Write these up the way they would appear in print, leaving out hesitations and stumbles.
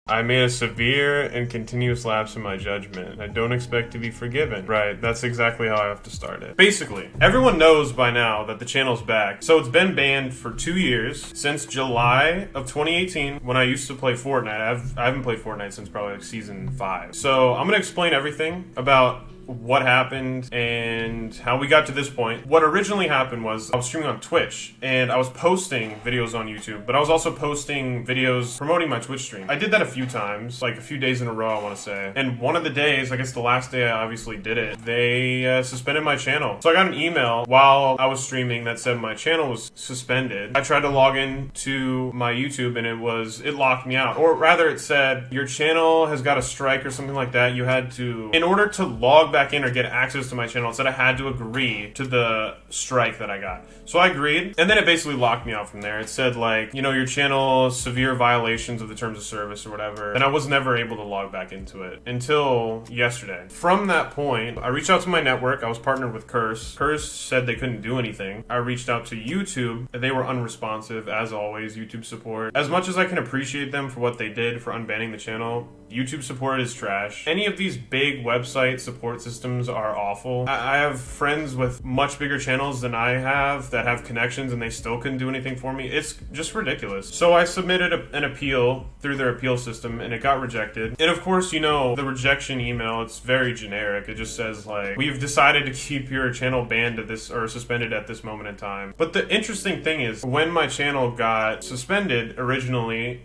I made a severe and continuous lapse in my judgment. I don't expect to be forgiven. Right, that's exactly how I have to start it. Basically, everyone knows by now that the channel's back. So it's been banned for 2 years, since July of 2018, when I used to play Fortnite. I haven't played Fortnite since probably like season 5. So I'm gonna explain everything about what happened and how we got to this point. What originally happened was I was streaming on Twitch and I was posting videos on YouTube, but I was also posting videos promoting my Twitch stream. I did that a few times, like a few days in a row, I want to say. And one of the days, I guess the last day I obviously did it, they suspended my channel. So I got an email while I was streaming that said my channel was suspended. I tried to log in to my YouTube and it locked me out. Or rather it said, your channel has got a strike or something like that. You had to, in order to log back in or get access to my channel, it said I had to agree to the strike that I got. So I agreed, and then it basically locked me out from there. It said like, you know, your channel, severe violations of the terms of service or whatever, and I was never able to log back into it until yesterday. From that point, I reached out to my network. I was partnered with Curse. Curse said they couldn't do anything. I reached out to YouTube. They were unresponsive, as always. YouTube support. As much as I can appreciate them for what they did for unbanning the channel, YouTube support is trash. Any of these big website support systems are awful. I have friends with much bigger channels than I have that have connections and they still couldn't do anything for me. It's just ridiculous. So I submitted an appeal through their appeal system and it got rejected. And of course, you know, the rejection email, it's very generic. It just says like, we've decided to keep your channel banned at this or suspended at this moment in time. But the interesting thing is when my channel got suspended originally,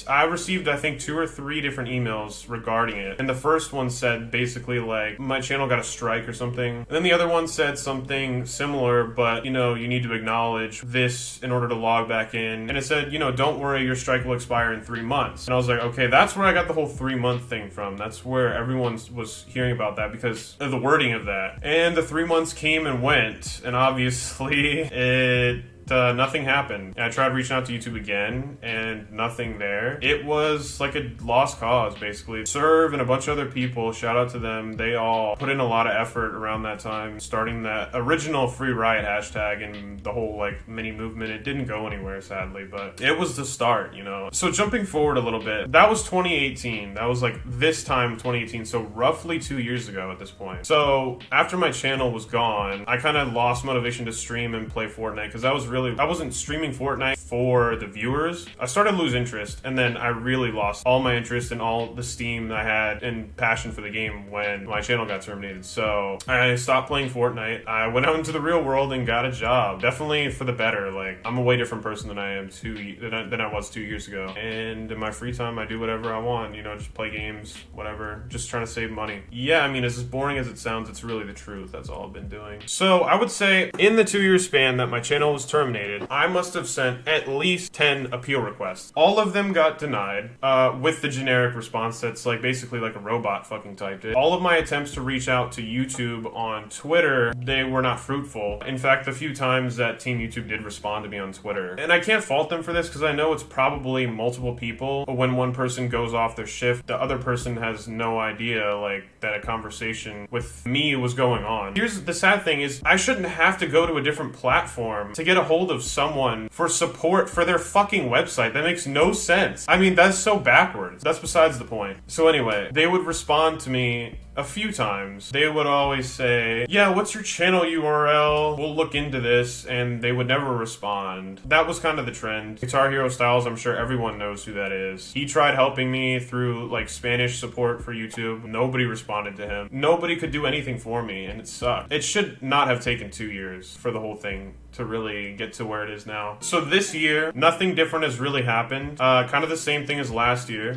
I received I think 2 or 3 different emails regarding it. And the first one said basically like, my channel got a strike or something. And then the other one said something similar, but you know, you need to acknowledge this in order to log back in. And it said, you know, don't worry, your strike will expire in 3 months. And I was like, okay, that's where I got the whole 3-month thing from. That's where everyone was hearing about that because of the wording of that. And the 3 months came and went, and obviously nothing happened. I tried reaching out to YouTube again and nothing there. It was like a lost cause basically. Serve and a bunch of other people, shout out to them, they all put in a lot of effort around that time starting that original Free Riot hashtag and the whole like mini movement. It didn't go anywhere sadly, but it was the start, you know. So jumping forward a little bit, that was 2018. That was like this time 2018, so roughly 2 years ago at this point. So after my channel was gone, I kind of lost motivation to stream and play Fortnite because I wasn't streaming Fortnite for the viewers. I started to lose interest, and then I really lost all my interest and all the steam I had and passion for the game when my channel got terminated. So I stopped playing Fortnite. I went out into the real world and got a job. Definitely for the better. Like, I'm a way different person than I was 2 years ago. And in my free time, I do whatever I want. You know, just play games, whatever. Just trying to save money. Yeah, I mean, as boring as it sounds, it's really the truth. That's all I've been doing. So I would say in the 2-year span that my channel was terminated, I must have sent at least 10 appeal requests. All of them got denied with the generic response that's like basically like a robot fucking typed it. All of my attempts to reach out to YouTube on Twitter, they were not fruitful. In fact, the few times that Team YouTube did respond to me on Twitter. And I can't fault them for this because I know it's probably multiple people. But when one person goes off their shift, the other person has no idea like that a conversation with me was going on. Here's the sad thing is I shouldn't have to go to a different platform to get a hold of someone for support for their fucking website. That makes no sense. I mean, that's so backwards. That's besides the point. So anyway, they would respond to me a few times. They would always say, yeah, what's your channel URL? We'll look into this, and they would never respond. That was kind of the trend. Guitar Hero Styles, I'm sure everyone knows who that is. He tried helping me through like Spanish support for YouTube. Nobody responded to him. Nobody could do anything for me, and it sucked. It should not have taken 2 years for the whole thing to really get to where it is now. So this year, nothing different has really happened. Kind of the same thing as last year.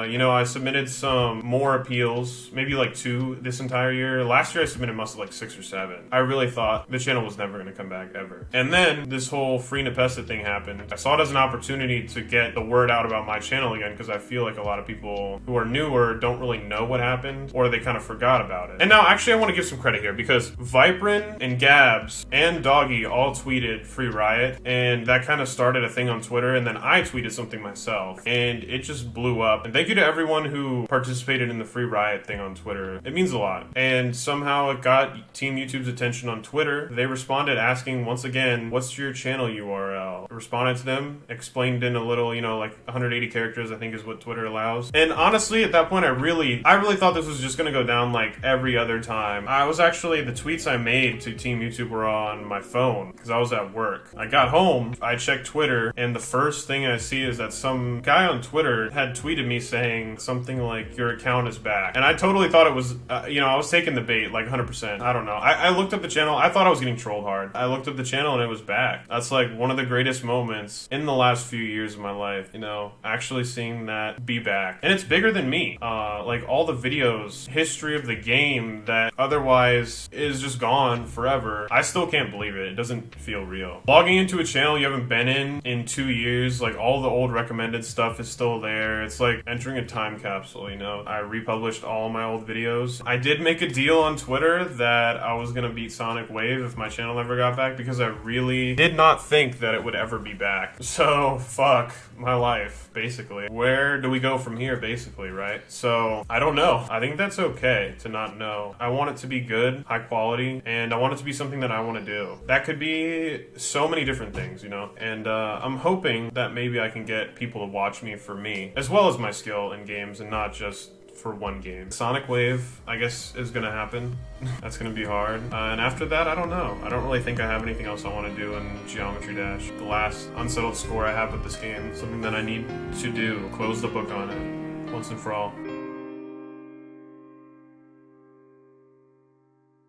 You know, I submitted some more appeals, maybe like 2 this entire year. Last year I submitted must have like 6 or 7. I really thought the channel was never going to come back ever. And then this whole Free Nepesta thing happened. I saw it as an opportunity to get the word out about my channel again because I feel like a lot of people who are newer don't really know what happened or they kind of forgot about it. And now actually I want to give some credit here because Viprin and Gabs and Doggy all tweeted Free Riot, and that kind of started a thing on Twitter, and then I tweeted something myself and it just blew up. And thank you to everyone who participated in the Free Riot thing on Twitter. whatever. It means a lot. And somehow it got Team YouTube's attention on Twitter. They responded asking once again, what's your channel URL? I responded to them, explained in a little, like 180 characters, I think is what Twitter allows. And honestly, at that point, I really thought this was just gonna go down like every other time. The tweets I made to Team YouTube were on my phone because I was at work. I got home, I checked Twitter, and the first thing I see is that some guy on Twitter had tweeted me saying something like, your account is back. And I totally thought it was, I was taking the bait, like 100%. I don't know. I looked up the channel. I thought I was getting trolled hard. I looked up the channel and it was back. That's like one of the greatest moments in the last few years of my life, actually seeing that be back. And it's bigger than me. Like all the videos, history of the game that otherwise is just gone forever. I still can't believe it. It doesn't feel real. Logging into a channel you haven't been in 2 years, like all the old recommended stuff is still there. It's like entering a time capsule, I republished all my old videos. I did make a deal on Twitter that I was gonna beat Sonic Wave if my channel ever got back because I really did not think that it would ever be back. So, fuck my life, basically. Where do we go from here, basically, right? So, I don't know. I think that's okay to not know. I want it to be good, high quality, and I want it to be something that I want to do. That could be so many different things, And I'm hoping that maybe I can get people to watch me for me, as well as my skill in games and not just for one game. Sonic Wave, I guess, is gonna happen. That's gonna be hard. And after that, I don't know. I don't really think I have anything else I want to do in Geometry Dash. The last unsettled score I have with this game, something that I need to do. Close the book on it, once and for all.